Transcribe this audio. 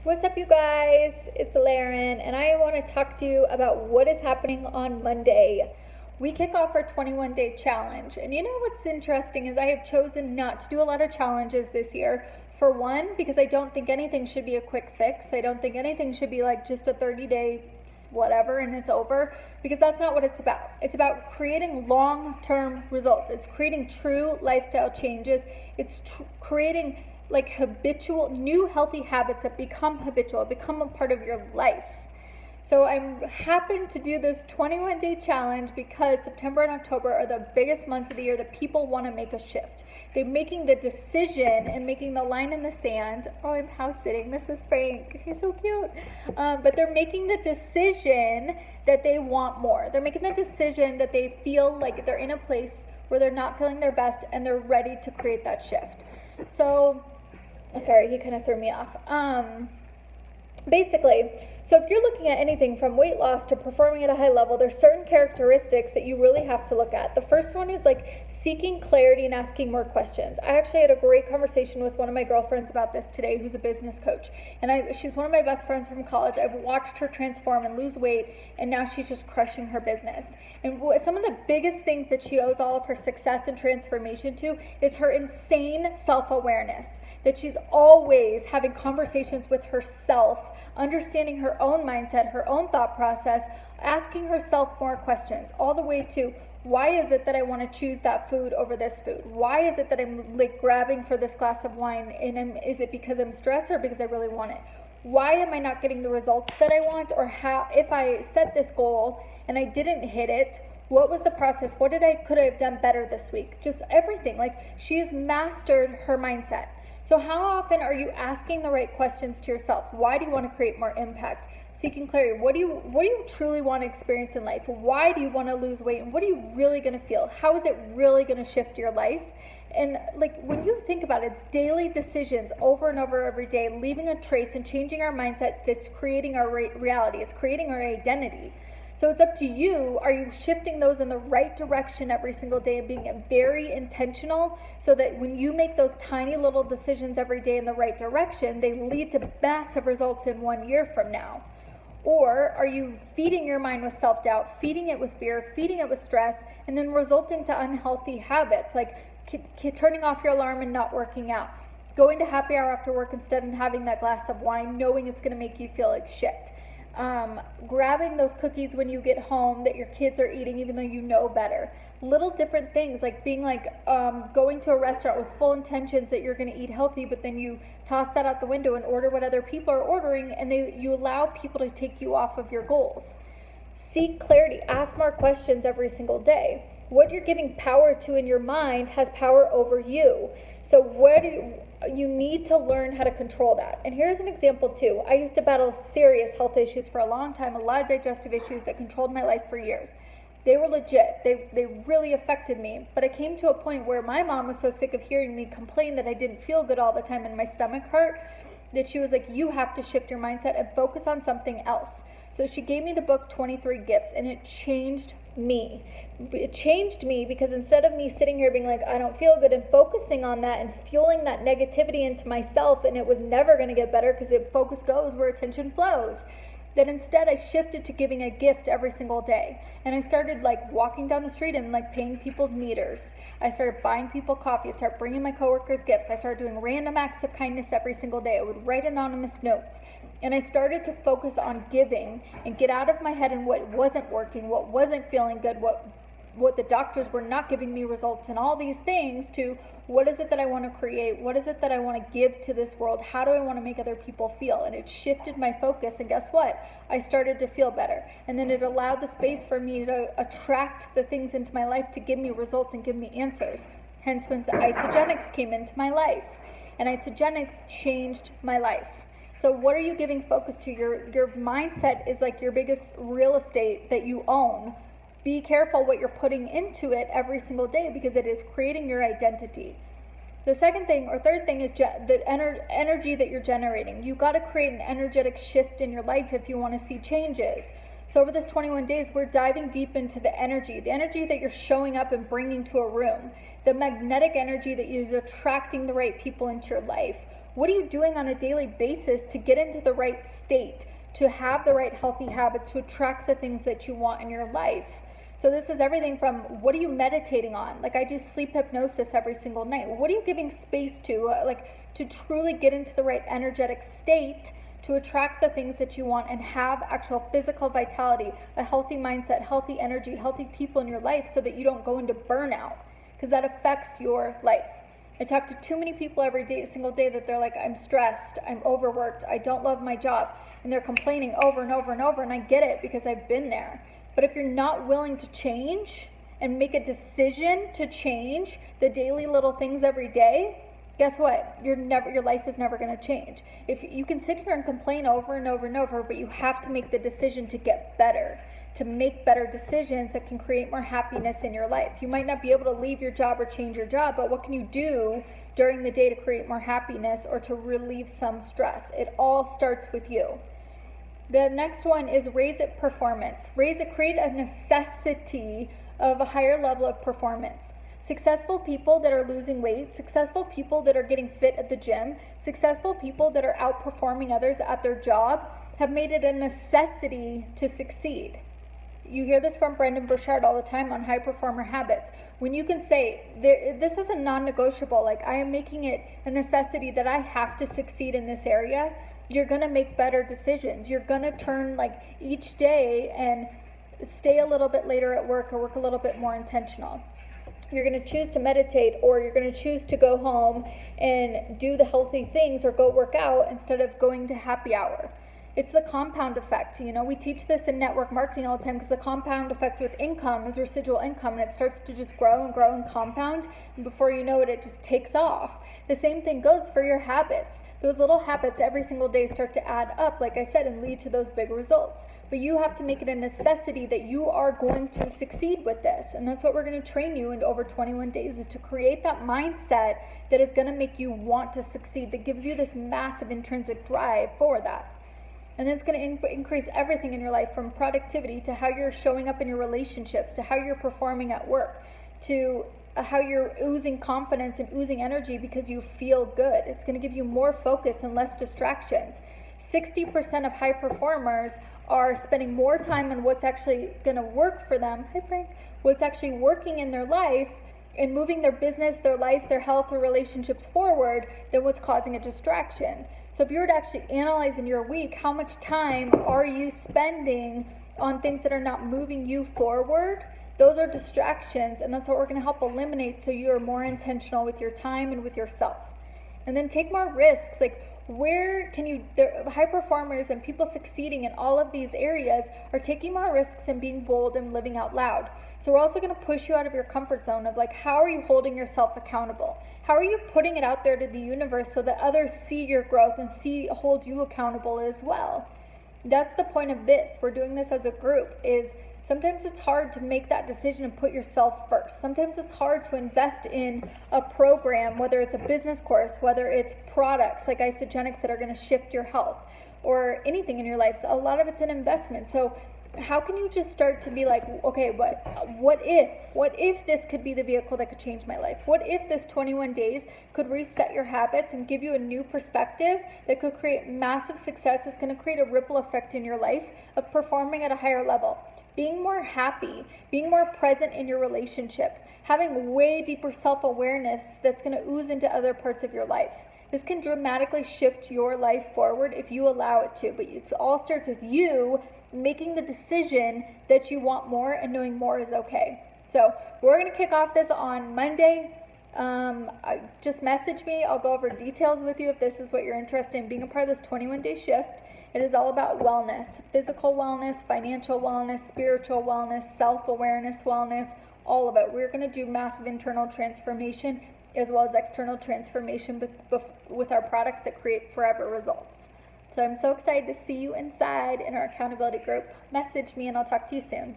What's up, you guys? It's Laren, and I want to talk to you about what is happening on Monday. We kick off our 21-day challenge, and you know what's interesting is I have chosen not to do a lot of challenges this year. For one, because I don't think anything should be a quick fix. I don't think anything should be like just a 30-day whatever and it's over, because that's not what it's about. It's about creating long-term results. It's creating true lifestyle changes. It's creating like habitual, new healthy habits that become habitual, become a part of your life. So I'm happy to do this 21-day challenge because September and October are the biggest months of the year that people want to make a shift. They're making the decision and making the line in the sand. Oh, I'm house sitting. This is Frank. He's so cute. But they're making the decision that they want more. They're making the decision that they feel like they're in a place where they're not feeling their best and they're ready to create that shift. So, sorry, he kind of threw me off. Basically, so if you're looking at anything from weight loss to performing at a high level, there's certain characteristics that you really have to look at. The first one is like seeking clarity and asking more questions. I actually had a great conversation with one of my girlfriends about this today, who's a business coach. And she's one of my best friends from college. I've watched her transform and lose weight, and now she's just crushing her business. And some of the biggest things that she owes all of her success and transformation to is her insane self-awareness, that she's always having conversations with herself, understanding her own mindset, her own thought process, asking herself more questions, all the way to, why is it that I want to choose that food over this food? Why is it that I'm like grabbing for this glass of wine? And is it because I'm stressed or because I really want it? Why am I not getting the results that I want? Or how, if I set this goal and I didn't hit it, what was the process? What could I have done better this week? Just everything. Like, she's mastered her mindset. So how often are you asking the right questions to yourself? Why do you want to create more impact? Seeking clarity. What do you truly want to experience in life? Why do you want to lose weight? And what are you really going to feel? How is it really going to shift your life? And like, when you think about it, it's daily decisions over and over every day, leaving a trace and changing our mindset that's creating our reality. It's creating our identity. So it's up to you. Are you shifting those in the right direction every single day and being very intentional so that when you make those tiny little decisions every day in the right direction, they lead to massive results in 1 year from now? Or are you feeding your mind with self-doubt, feeding it with fear, feeding it with stress, and then resulting to unhealthy habits like turning off your alarm and not working out, going to happy hour after work instead and having that glass of wine, knowing it's going to make you feel like shit? Grabbing those cookies when you get home that your kids are eating even though you know better. Little different things like being like going to a restaurant with full intentions that you're going to eat healthy, but then you toss that out the window and order what other people are ordering, and you allow people to take you off of your goals. Seek clarity. Ask more questions every single day. What you're giving power to in your mind has power over you. So you need to learn how to control that. And here's an example too. I used to battle serious health issues for a long time, a lot of digestive issues that controlled my life for years. They were legit. They really affected me. But I came to a point where my mom was so sick of hearing me complain that I didn't feel good all the time and my stomach hurt, that she was like, you have to shift your mindset and focus on something else. So she gave me the book 23 Gifts, and it changed me. It changed me because instead of me sitting here being like, I don't feel good, and focusing on that and fueling that negativity into myself, and it was never going to get better because focus goes where attention flows, that instead I shifted to giving a gift every single day. And I started like walking down the street and like paying people's meters. I started buying people coffee. I started bringing my coworkers gifts. I started doing random acts of kindness every single day. I would write anonymous notes. And I started to focus on giving and get out of my head and what wasn't working, what wasn't feeling good, what the doctors were not giving me results, and all these things, to what is it that I want to create? What is it that I want to give to this world? How do I want to make other people feel? And it shifted my focus, and guess what? I started to feel better. And then it allowed the space for me to attract the things into my life to give me results and give me answers. Hence when Isagenix came into my life. And Isagenix changed my life. So what are you giving focus to? Your mindset is like your biggest real estate that you own. Be careful what you're putting into it every single day, because it is creating your identity. The second thing or third thing is the energy that you're generating. You got to create an energetic shift in your life if you want to see changes. So over this 21 days, we're diving deep into the energy that you're showing up and bringing to a room, the magnetic energy that is attracting the right people into your life. What are you doing on a daily basis to get into the right state, to have the right healthy habits, to attract the things that you want in your life? So this is everything from, what are you meditating on? Like, I do sleep hypnosis every single night. What are you giving space to, to truly get into the right energetic state to attract the things that you want and have actual physical vitality, a healthy mindset, healthy energy, healthy people in your life, so that you don't go into burnout, because that affects your life. I talk to too many people every single day that they're like, I'm stressed, I'm overworked, I don't love my job, and they're complaining over and over and over, and I get it because I've been there. But if you're not willing to change and make a decision to change the daily little things every day, guess what? Your life is never going to change. If you can sit here and complain over and over and over, but you have to make the decision to get better, to make better decisions that can create more happiness in your life. You might not be able to leave your job or change your job, but what can you do during the day to create more happiness or to relieve some stress? It all starts with you. The next one is raise it performance. Create a necessity of a higher level of performance. Successful people that are losing weight, successful people that are getting fit at the gym, successful people that are outperforming others at their job have made it a necessity to succeed. You hear this from Brendon Burchard all the time on High Performer Habits. When you can say, this is a non-negotiable, like, I am making it a necessity that I have to succeed in this area, you're going to make better decisions. You're going to turn, like, each day and stay a little bit later at work or work a little bit more intentional. You're going to choose to meditate, or you're going to choose to go home and do the healthy things or go work out instead of going to happy hour. It's the compound effect. We teach this in network marketing all the time, because the compound effect with income is residual income, and it starts to just grow and grow and compound, and before you know it, it just takes off. The same thing goes for your habits. Those little habits every single day start to add up, like I said, and lead to those big results. But you have to make it a necessity that you are going to succeed with this, and that's what we're going to train you in over 21 days, is to create that mindset that is going to make you want to succeed, that gives you this massive intrinsic drive for that. And then it's going to increase everything in your life, from productivity to how you're showing up in your relationships, to how you're performing at work, to how you're oozing confidence and oozing energy because you feel good. It's going to give you more focus and less distractions. 60% of high performers are spending more time on what's actually going to work for them. Hi, Frank. What's actually working in their life and moving their business, their life, their health, their relationships forward than what's causing a distraction. So if you were to actually analyze in your week, how much time are you spending on things that are not moving you forward? Those are distractions, and that's what we're going to help eliminate, so you are more intentional with your time and with yourself. And then take more risks. Like, where can you, high performers and people succeeding in all of these areas are taking more risks and being bold and living out loud. So we're also going to push you out of your comfort zone of, like, how are you holding yourself accountable? How are you putting it out there to the universe so that others see your growth and hold you accountable as well? That's the point of this. We're doing this as a group. Is sometimes it's hard to make that decision and put yourself first. Sometimes it's hard to invest in a program, whether it's a business course, whether it's products like Isagenix that are going to shift your health, or anything in your life. So a lot of it's an investment. So how can you just start to be like, okay, what if this could be the vehicle that could change my life? What if this 21 days could reset your habits and give you a new perspective that could create massive success? It's going to create a ripple effect in your life of performing at a higher level, being more happy, being more present in your relationships, having way deeper self-awareness that's going to ooze into other parts of your life. This can dramatically shift your life forward if you allow it to, but it all starts with you making the decision that you want more and knowing more is okay. So we're going to kick off this on Monday. Just message me. I'll go over details with you if this is what you're interested in being a part of this 21-day shift. It is all about wellness, physical wellness, financial wellness, spiritual wellness, self-awareness wellness, all of it. We're going to do massive internal transformation as well as external transformation with our products that create forever results. So I'm so excited to see you inside in our accountability group. Message me and I'll talk to you soon.